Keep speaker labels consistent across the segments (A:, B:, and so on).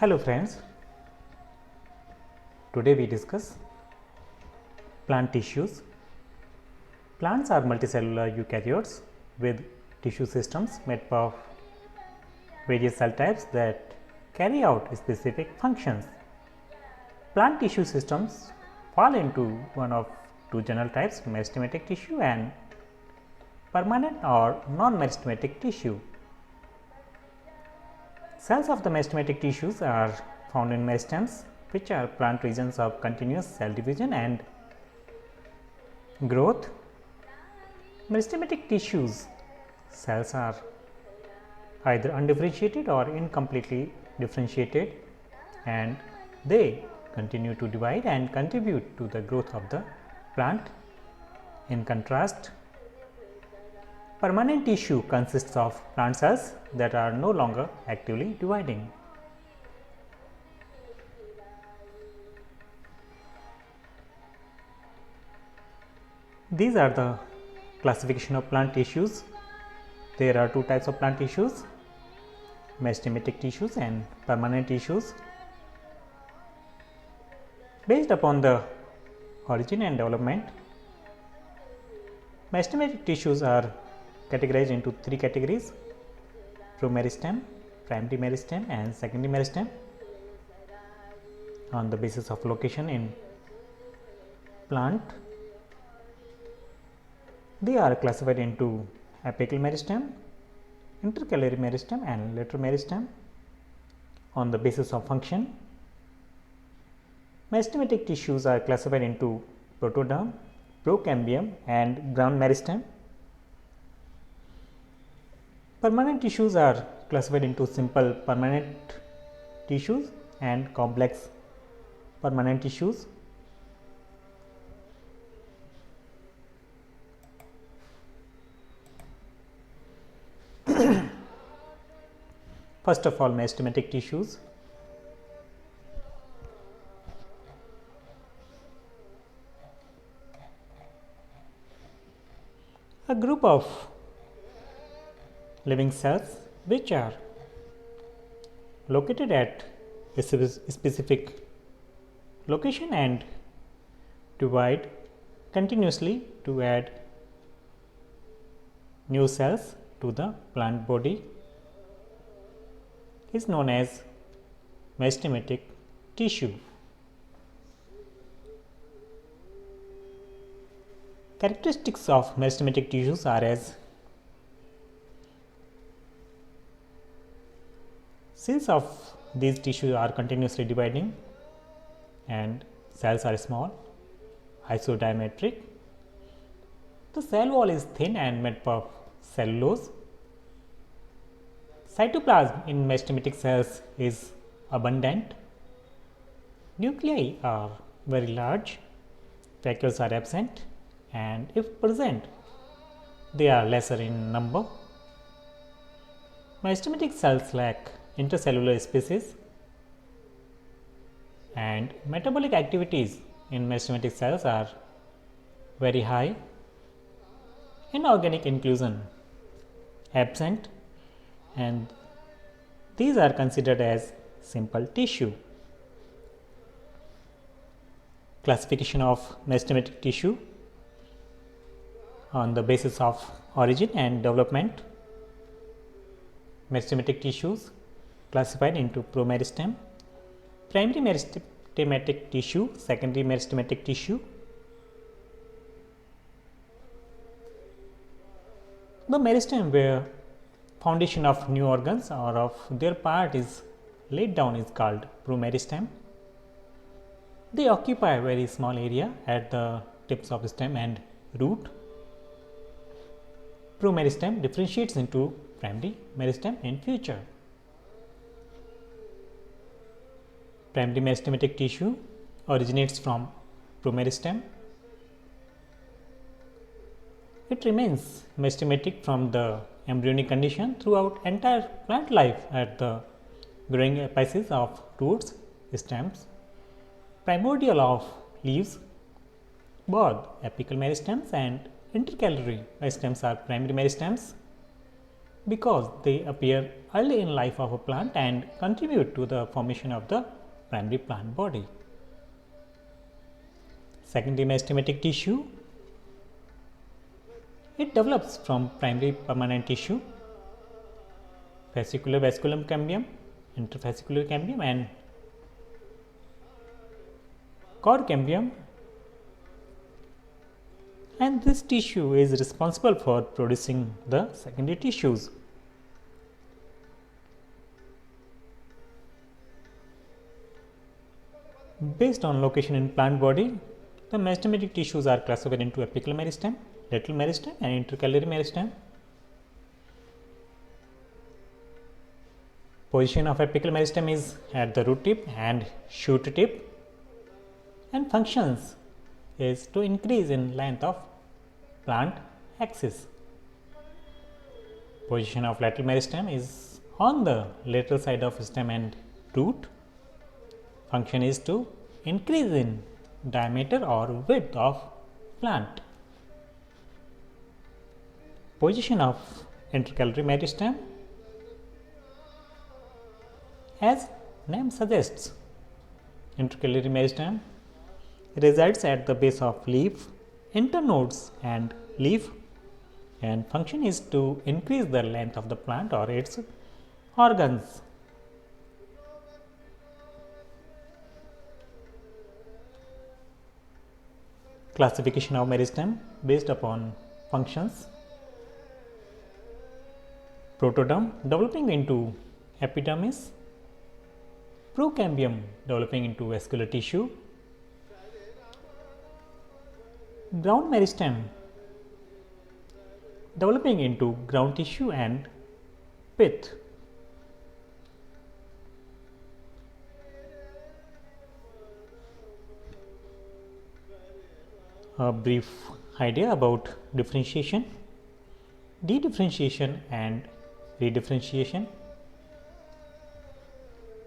A: Hello friends, today we discuss plant tissues. Plants are multicellular eukaryotes with tissue systems made up of various cell types that carry out specific functions. Plant tissue systems fall into one of two general types, meristematic tissue and permanent or non-meristematic tissue. Cells of the meristematic tissues are found in meristems, which are plant regions of continuous cell division and growth. Meristematic tissues cells are either undifferentiated or incompletely differentiated, and they continue to divide and contribute to the growth of the plant. In contrast, permanent tissue consists of plant cells that are no longer actively dividing. These are the classification of plant tissues. There are two types of plant tissues, meristematic tissues and permanent tissues. Based upon the origin and development, meristematic tissues are categorized into three categories: promeristem, primary meristem and secondary meristem. On the basis of location in plant, they are classified into apical meristem, intercalary meristem and lateral meristem. On the basis of function, meristematic tissues are classified into protoderm, procambium and ground meristem. Permanent tissues are classified into simple permanent tissues and complex permanent tissues. First of all, meristematic tissues. A group of living cells which are located at a specific location and divide continuously to add new cells to the plant body is known as meristematic tissue. Characteristics of meristematic tissues are as: cells of these tissues are continuously dividing and cells are small, isodiametric. The cell wall is thin and made up of cellulose. Cytoplasm in meristematic cells is abundant. Nuclei are very large. Vacuoles are absent, and if present, they are lesser in number. Meristematic cells lack intercellular spaces, and metabolic activities in meristematic cells are very high. Inorganic inclusion absent, and these are considered as simple tissue. Classification of meristematic tissue on the basis of origin and development. Meristematic tissues classified into promeristem, primary meristematic tissue, secondary meristematic tissue. The meristem, where foundation of new organs or of their part is laid down, is called promeristem. They occupy a very small area at the tips of stem and root. Promeristem differentiates into primary meristem in future. Primary meristematic tissue originates from promeristem. It remains meristematic from the embryonic condition throughout entire plant life at the growing apices of roots, stems, primordial of leaves. Both apical meristems and intercalary meristems are primary meristems. because they appear early in life of a plant and contribute to the formation of the primary plant body. Secondary meristematic tissue, it develops from primary permanent tissue, fascicular vasculum cambium, interfascicular cambium and cord cambium, and this tissue is responsible for producing the secondary tissues. Based on location in plant body, the meristematic tissues are classified into apical meristem, lateral meristem and intercalary meristem. Position of apical meristem is at the root tip and shoot tip, and functions is to increase in length of plant axis. Position of lateral meristem is on the lateral side of stem and root. Function is to increase in diameter or width of plant. Position of intercalary meristem, as name suggests, intercalary meristem resides at the base of leaf, internodes and leaf, and function is to increase the length of the plant or its organs. Classification of meristem based upon functions. Protoderm developing into epidermis, procambium developing into vascular tissue, ground meristem developing into ground tissue and pith. A brief idea about differentiation, dedifferentiation and redifferentiation.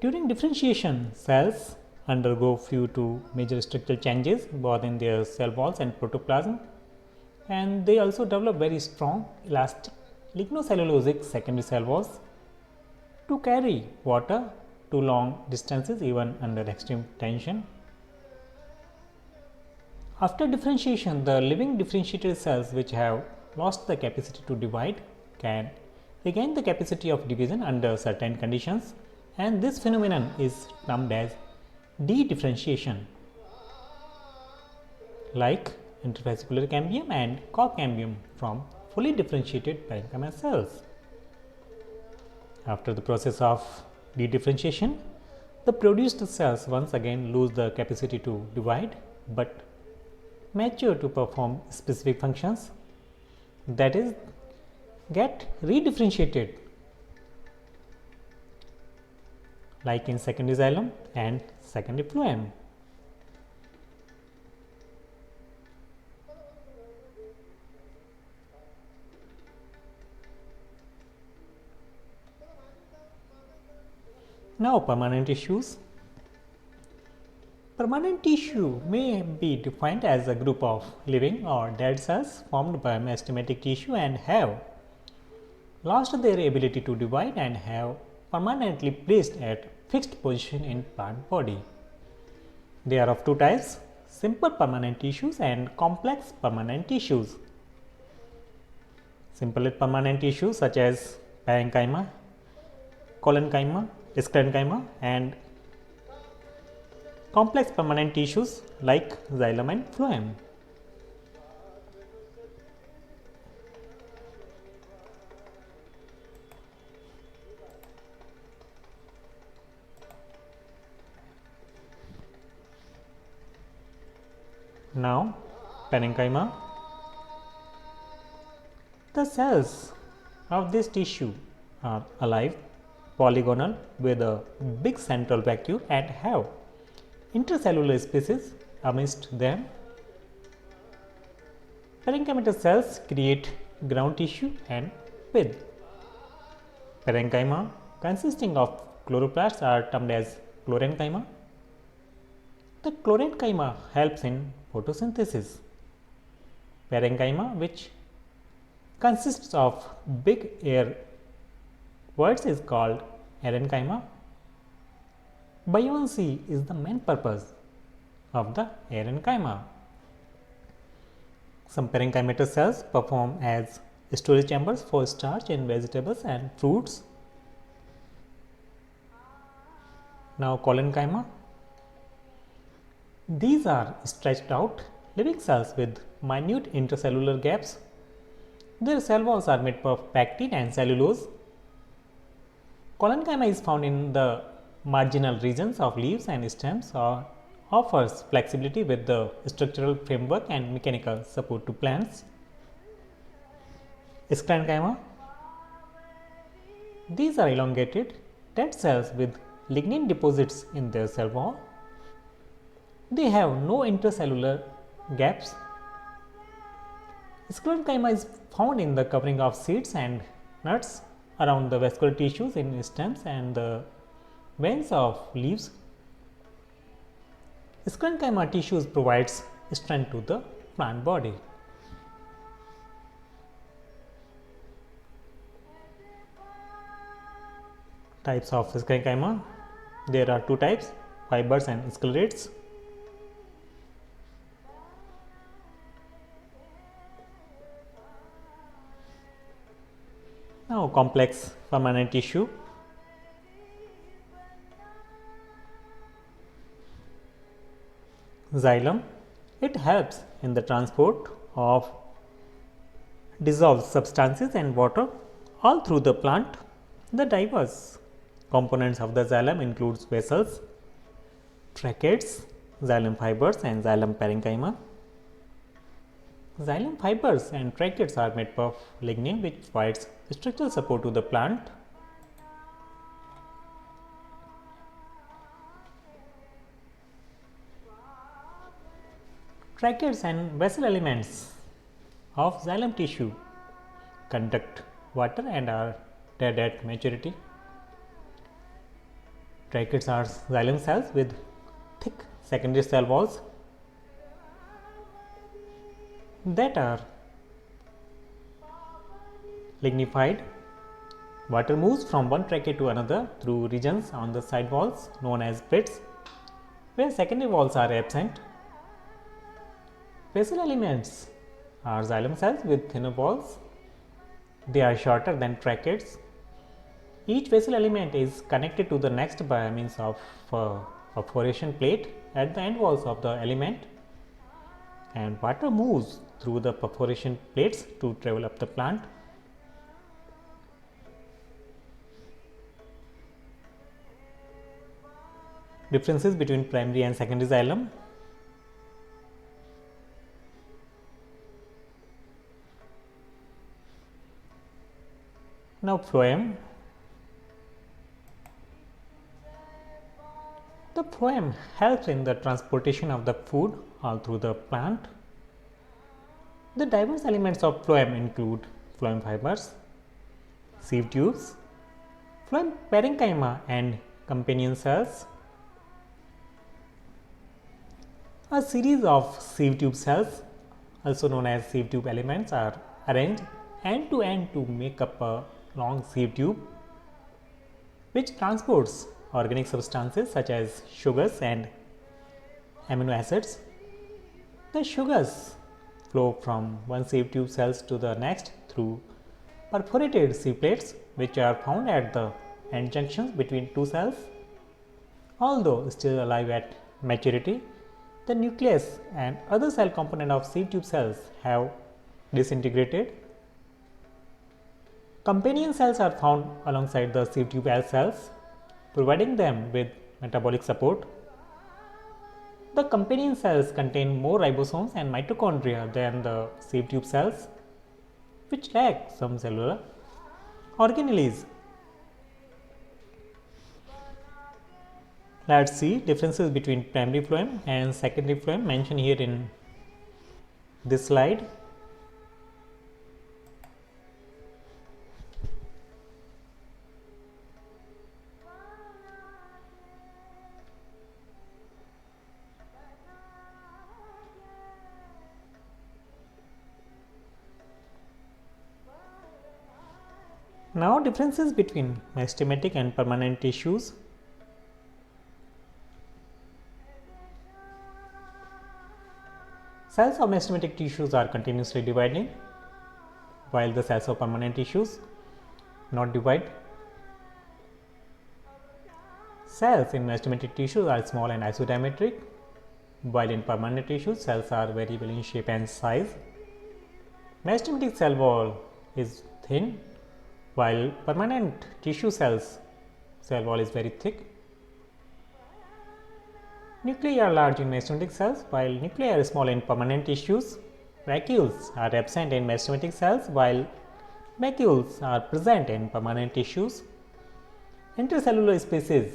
A: During differentiation, cells undergo few to major structural changes both in their cell walls and protoplasm, and they also develop very strong elastic lignocellulosic secondary cell walls to carry water to long distances even under extreme tension. After differentiation, the living differentiated cells which have lost the capacity to divide can regain the capacity of division under certain conditions, and this phenomenon is termed as dedifferentiation, like interfascicular cambium and cord cambium from fully differentiated parenchyma cells. After the process of dedifferentiation, the produced cells once again lose the capacity to divide, but mature to perform specific functions, that is, get redifferentiated, like in secondary xylem and secondary phloem. Now, permanent tissues. Permanent tissue may be defined as a group of living or dead cells formed by meristematic tissue and have lost their ability to divide and have permanently placed at fixed position in plant body. They are of two types: simple permanent tissues and complex permanent tissues. Simple permanent tissues such as parenchyma, collenchyma, sclerenchyma, and complex permanent tissues like xylem and phloem. Now, parenchyma. The cells of this tissue are alive, polygonal with a big central vacuole and have intercellular spaces amidst them. Parenchymatous cells create ground tissue and pith. Parenchyma consisting of chloroplasts are termed as chlorenchyma. The chlorenchyma helps in photosynthesis. Parenchyma, which consists of big air words is called parenchyma. Buoyancy is the main purpose of the parenchyma. Some parenchymatous cells perform as storage chambers for starch in vegetables and fruits. Now collenchyma. These are stretched out living cells with minute intercellular gaps. Their cell walls are made of pectin and cellulose. Collenchyma is found in the marginal regions of leaves and stems or offers flexibility with the structural framework and mechanical support to plants. Sclerenchyma. These are elongated dead cells with lignin deposits in their cell wall. They have no intercellular gaps. Sclerenchyma is found in the covering of seeds and nuts, around the vascular tissues in stems and the veins of leaves. Sclerenchyma tissues provides strength to the plant body. Types of sclerenchyma. There are two types, fibers and sclerates. Now complex permanent tissue. Xylem. It helps in the transport of dissolved substances and water all through the plant. The diverse components of the xylem includes vessels, tracheids, xylem fibers and xylem parenchyma. Xylem fibers and tracheids are made of lignin which provides structural support to the plant. Tracheids and vessel elements of xylem tissue conduct water and are dead at maturity. Tracheids are xylem cells with thick secondary cell walls that are lignified. Water moves from one trachea to another through regions on the side walls known as pits, where secondary walls are absent. Vessel elements are xylem cells with thinner walls. They are shorter than tracheids. Each vessel element is connected to the next by means of a perforation plate at the end walls of the element, and water moves through the perforation plates to travel up the plant. Differences between primary and secondary xylem. Now phloem. The phloem helps in the transportation of the food all through the plant. The diverse elements of phloem include phloem fibers, sieve tubes, phloem parenchyma and companion cells. A series of sieve tube cells, also known as sieve tube elements, are arranged end to end to make up a long sieve tube which transports organic substances such as sugars and amino acids. The sugars flow from one sieve tube cells to the next through perforated sieve plates which are found at the end junctions between two cells. Although still alive at maturity, the nucleus and other cell component of sieve tube cells have disintegrated. Companion cells are found alongside the sieve tube cells, providing them with metabolic support. The companion cells contain more ribosomes and mitochondria than the sieve tube cells, which lack some cellular organelles. Let us see differences between primary phloem and secondary phloem mentioned here in this slide. Now differences between meristematic and permanent tissues. Cells of meristematic tissues are continuously dividing, while the cells of permanent tissues not divide. Cells in meristematic tissues are small and isodiametric, while in permanent tissues cells are variable in shape and size. Meristematic cell wall is thin, while permanent tissue cells cell wall is very thick. Nuclei are large in meristematic cells, while nuclei are small in permanent tissues. Vacuoles are absent in meristematic cells, while vacuoles are present in permanent tissues. Intercellular space is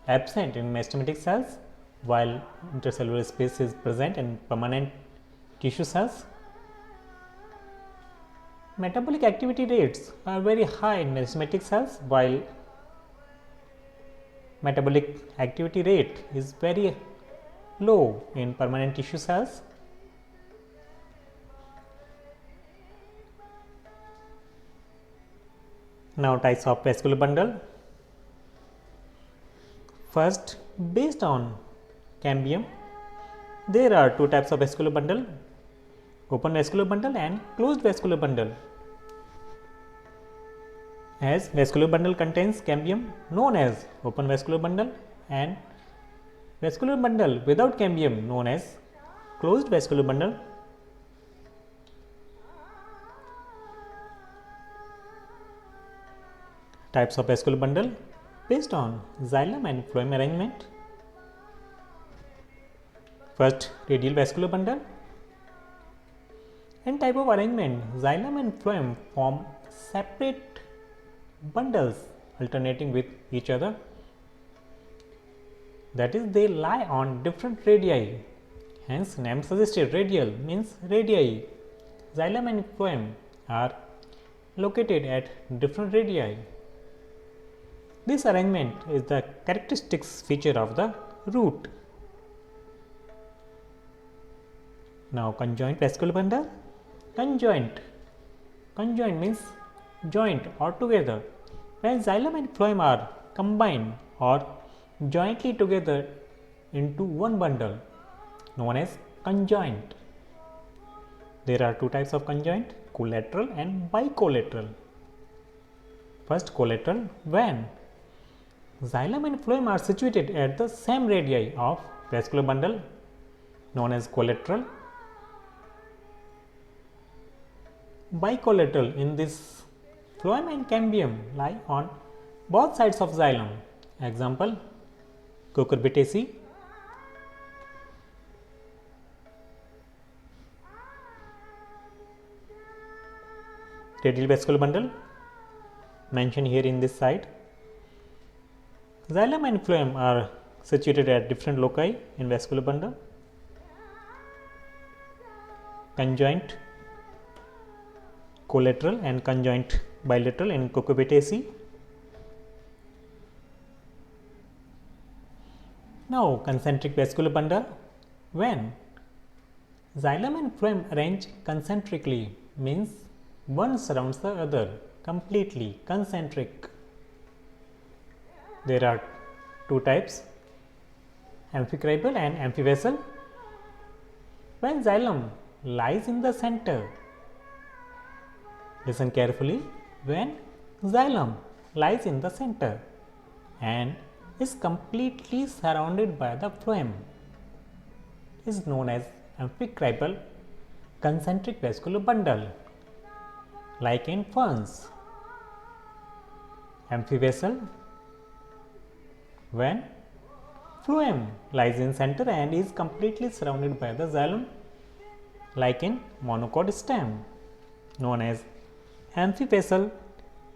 A: absent in meristematic cells, while intercellular space is present in permanent tissue cells. Metabolic activity rates are very high in meristematic cells, while metabolic activity rate is very low in permanent tissue cells. Now types of vascular bundle. First, based on cambium, there are two types of vascular bundle: open vascular bundle and closed vascular bundle. As vascular bundle contains cambium known as open vascular bundle, and vascular bundle without cambium known as closed vascular bundle. Types of vascular bundle based on xylem and phloem arrangement. First, radial vascular bundle. In type of arrangement, xylem and phloem form separate bundles alternating with each other. That is, they lie on different radii. Hence, name suggested radial means radii. Xylem and phloem are located at different radii. This arrangement is the characteristic feature of the root. Now, conjoint vascular bundle. Conjoint means joint or together. When xylem and phloem are combined or jointly together into one bundle, known as conjoint. There are two types of conjoint: collateral and bicollateral. First, collateral. When xylem and phloem are situated at the same radii of vascular bundle, known as collateral. Bicollateral. In this, phloem and cambium lie on both sides of xylem. Example, cucurbitaceae. Radial vascular bundle mentioned here in this side. Xylem and phloem are situated at different loci in vascular bundle. Conjoint collateral and conjoint bilateral in cucurbitaceae. Now, concentric vascular bundle. When xylem and phloem arrange concentrically, means one surrounds the other, completely concentric. There are two types: amphicribal and amphivessel. When xylem lies in the center, listen carefully, when xylem lies in the center and is completely surrounded by the phloem, is known as amphicribal concentric vascular bundle, like in ferns. Amphivessel. When phloem lies in center and is completely surrounded by the xylem, like in monocot stem, known as amphivessel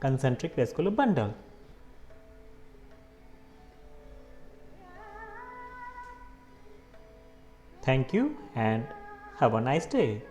A: concentric vascular bundle. Thank you and have a nice day.